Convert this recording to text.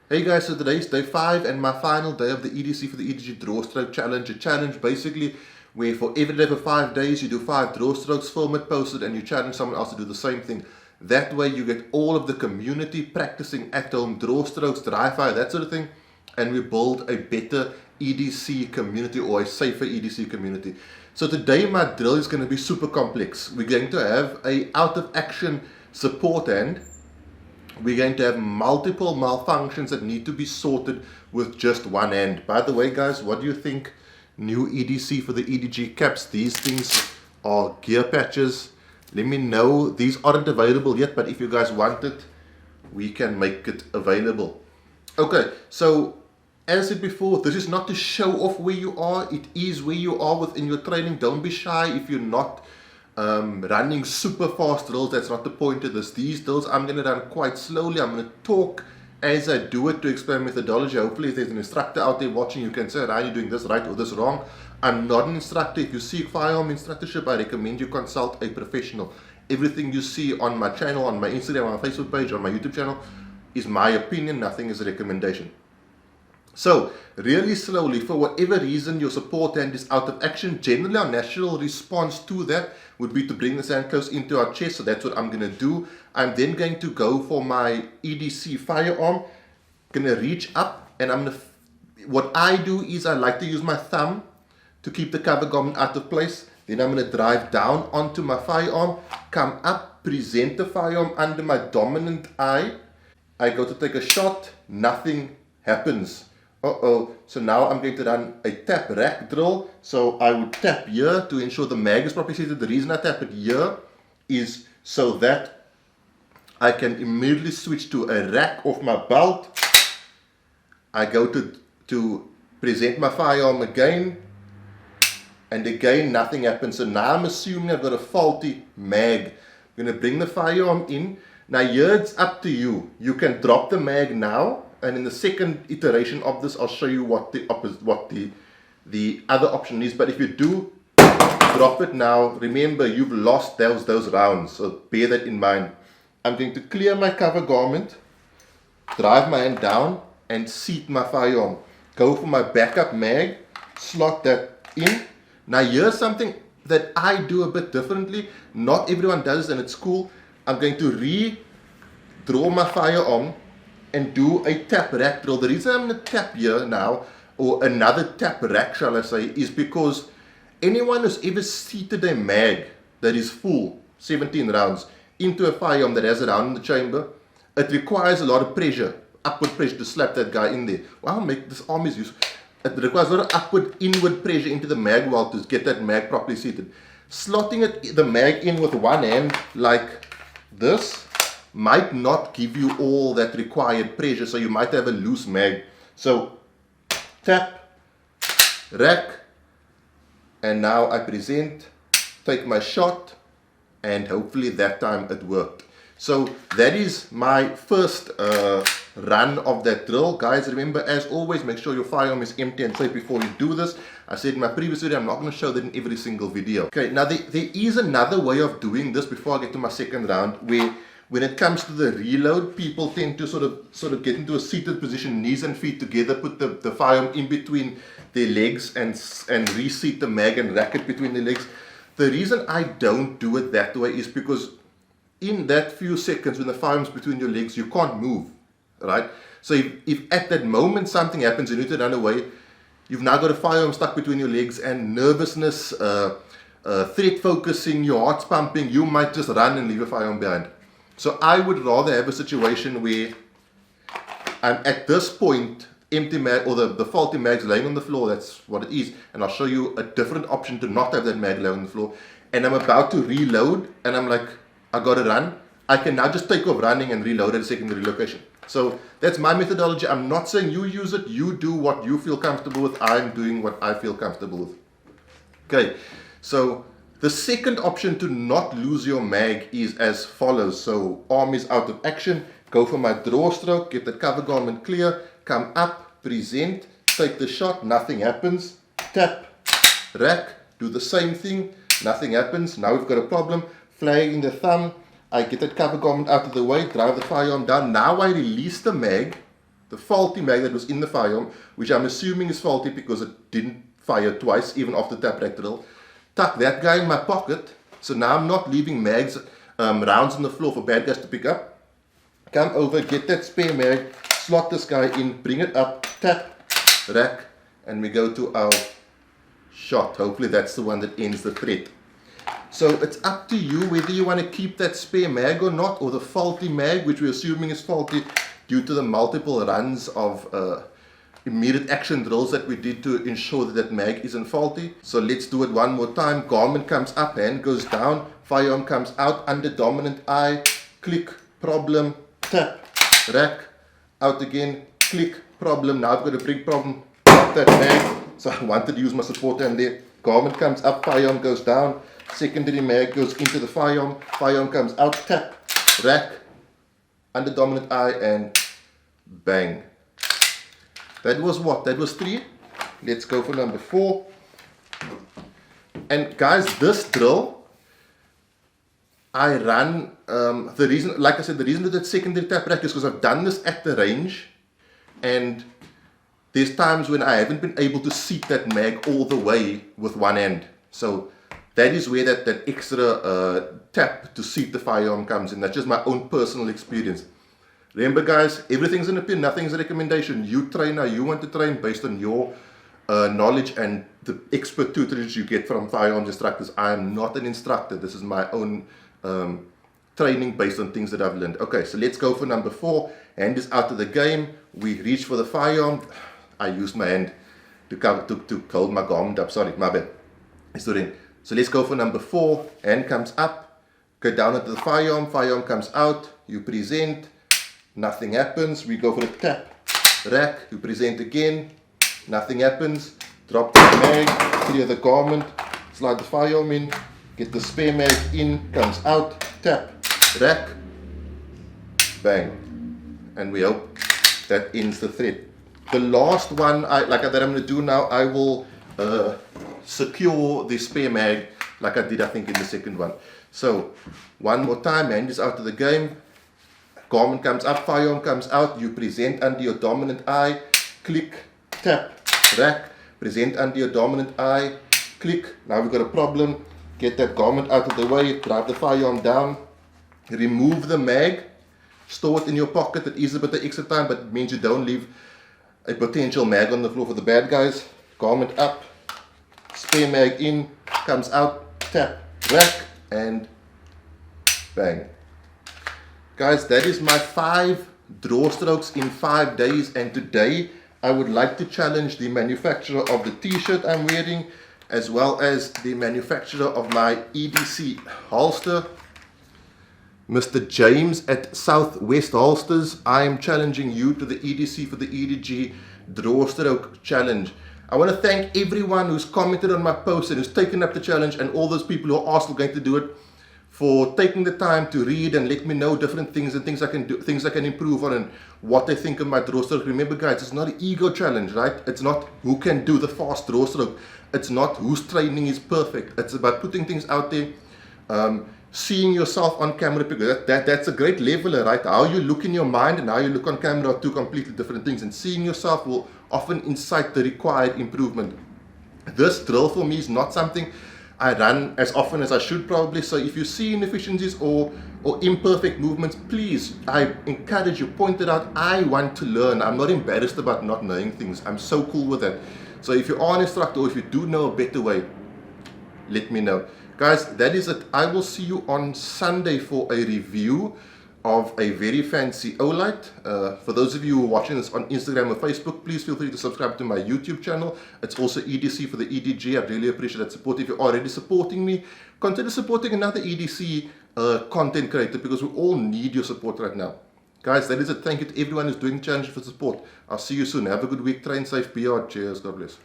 Hey guys, so today's day 5 and my final day of the EDC for the EDG draw stroke challenge. A challenge basically where for every day for 5 days you do 5 draw strokes, film it, post it, and you challenge someone else to do the same thing. That way you get all of the community practicing at home draw strokes, dry fire, that sort of thing, and we build a better EDC community or a safer EDC community. So today my drill is going to be super complex. We're going to have a out of action support hand. We're going to have multiple malfunctions that need to be sorted with just one hand. By the way, guys, what do you think? New EDC for the EDG caps. These things are gear patches. Let me know. These aren't available yet, but if you guys want it, we can make it available. Okay, so as I said before, this is not to show off where you are. It is where you are within your training. Don't be shy if you're not running super fast drills. That's not the point of this. These drills I'm going to run quite slowly. I'm going to talk as I do it to explain methodology. Hopefully if there's an instructor out there watching, you can say, are you doing this right or this wrong? I'm not an instructor. If you seek firearm instructorship, I recommend you consult a professional. Everything you see on my channel, on my Instagram, on my Facebook page, on my YouTube channel is my opinion. Nothing is a recommendation. So, really slowly, for whatever reason your support hand is out of action, generally our natural response to that would be to bring the hand close into our chest. So that's what I'm going to do. I'm then going to go for my EDC firearm. Going to reach up, and I'm going to, what I do is I like to use my thumb to keep the cover garment out of place. Then I'm going to drive down onto my firearm, come up, present the firearm under my dominant eye. I go to take a shot, nothing happens. So now I'm going to run a tap rack drill. So I would tap here to ensure the mag is properly seated. The reason I tap it here is so that I can immediately switch to a rack off my belt. I go to present my firearm again, and again nothing happens. So now I'm assuming I've got a faulty mag. I'm going to bring the firearm in. Now here it's up to you. You can drop the mag now. And in the second iteration of this, I'll show you what the other option is. But if you do drop it now, remember you've lost those rounds. So bear that in mind. I'm going to clear my cover garment, drive my hand down, and seat my firearm. Go for my backup mag, slot that in. Now here's something that I do a bit differently. Not everyone does, and it's cool. I'm going to redraw my firearm and do a tap rack drill. The reason I'm going to tap here now, or another tap rack shall I say, is because anyone who's ever seated a mag that is full, 17 rounds, into a firearm that has a round in the chamber, it requires a lot of pressure, upward pressure to slap that guy in there. Wow, this arm is useful. It requires a lot of upward, inward pressure into the mag wall to get that mag properly seated. Slotting the mag in with one hand like this might not give you all that required pressure, so you might have a loose mag. So tap, rack, and now I present, take my shot, and hopefully that time it worked. So that is my first run of that drill. Guys, remember, as always, make sure your firearm is empty and safe before you do this. I said in my previous video, I'm not going to show that in every single video. Okay, now there is another way of doing this before I get to my second round, where when it comes to the reload, people tend to sort of get into a seated position, knees and feet together, put the firearm in between their legs and reseat the mag and rack it between the legs. The reason I don't do it that way is because in that few seconds when the firearm's between your legs, you can't move, right? So if at that moment something happens, you need to run away, you've now got a firearm stuck between your legs, and nervousness, threat focusing, your heart's pumping, you might just run and leave a firearm behind. So I would rather have a situation where I'm at this point, empty mag, or the faulty mag's laying on the floor, that's what it is, and I'll show you a different option to not have that mag laying on the floor, and I'm about to reload, and I'm like, I gotta run. I can now just take off running and reload at a secondary location. So that's my methodology. I'm not saying you use it, you do what you feel comfortable with, I'm doing what I feel comfortable with. Okay, so the second option to not lose your mag is as follows. So arm is out of action, go for my draw stroke, get the cover garment clear, come up, present, take the shot, nothing happens, tap, rack, do the same thing, nothing happens. Now we've got a problem, flagging the thumb, I get that cover garment out of the way, drive the firearm down. Now I release the mag, the faulty mag that was in the firearm, which I'm assuming is faulty because it didn't fire twice, even after tap rack drill. Tuck that guy in my pocket, so now I'm not leaving mags, rounds on the floor for bad guys to pick up. Come over, get that spare mag, slot this guy in, bring it up, tap, rack, and we go to our shot. Hopefully that's the one that ends the threat. So it's up to you whether you want to keep that spare mag or not, or the faulty mag, which we're assuming is faulty due to the multiple runs of immediate action drills that we did to ensure that that mag isn't faulty. So let's do it one more time. Garment comes up, hand goes down, firearm comes out, under dominant eye, click, problem, tap, rack, out again, click, problem. Now I've got a big problem, drop that mag. So I wanted to use my support hand there. Garment comes up, firearm goes down, secondary mag goes into the firearm, firearm comes out, tap, rack, under dominant eye, and bang. That was what? That was 3. Let's go for number 4. And guys, this drill, I run, the reason, like I said, the reason that it's secondary tap rack is because I've done this at the range, and there's times when I haven't been able to seat that mag all the way with one hand. So that is where that extra tap to seat the firearm comes in. That's just my own personal experience. Remember guys, everything's an opinion, nothing's a recommendation. You train how you want to train based on your knowledge and the expert tutorage you get from firearms instructors. I am not an instructor. This is my own training based on things that I've learned. Okay, so let's go for number 4. Hand is out of the game. We reach for the firearm. I used my hand to hold my garment up. Sorry, my bad. So let's go for number 4. Hand comes up. Go down into the firearm. Firearm comes out. You present. Nothing happens. We go for a tap, rack, you present again, nothing happens. Drop the mag, clear the garment, slide the firearm in, get the spare mag in, comes out, tap, rack, bang. And we hope that ends the thread. The last one that I'm going to do now, I will secure the spare mag like I did I think in the second one. So one more time, hand is out of the game. Garment comes up, firearm comes out, you present under your dominant eye, click, tap, rack, present under your dominant eye, click. Now we've got a problem. Get that garment out of the way, drive the firearm down, remove the mag, store it in your pocket. It is a bit of extra time, but it means you don't leave a potential mag on the floor for the bad guys. Garment up, spare mag in, comes out, tap, rack, and bang. Guys, that is my 5 draw strokes in 5 days, and today I would like to challenge the manufacturer of the t-shirt I'm wearing, as well as the manufacturer of my EDC holster, Mr. James at Southwest Holsters. I am challenging you to the EDC for the EDG draw stroke challenge. I want to thank everyone who's commented on my post and who's taken up the challenge, and all those people who are also going to do it, for taking the time to read and let me know different things and things I can do, things I can improve on, and what they think of my draw stroke. Remember guys, it's not an ego challenge, right? It's not who can do the fast draw stroke. It's not whose training is perfect. It's about putting things out there, seeing yourself on camera, because that's a great leveler, right? How you look in your mind and how you look on camera are 2 completely different things, and seeing yourself will often incite the required improvement. This drill for me is not something I run as often as I should probably, so if you see inefficiencies or imperfect movements, please, I encourage you, point it out. I want to learn. I'm not embarrassed about not knowing things. I'm so cool with that. So if you are an instructor, or if you do know a better way, let me know. Guys, that is it. I will see you on Sunday for a review of a very fancy Olight. For those of you who are watching this on Instagram or Facebook, please feel free to subscribe to my YouTube channel. It's also EDC for the EDG. I really appreciate that support. If you're already supporting me, consider supporting another EDC content creator, because we all need your support right now. Guys, that is it. Thank you to everyone who's doing the challenge for support. I'll see you soon. Have a good week. Train safe. Be hard. Cheers. God bless.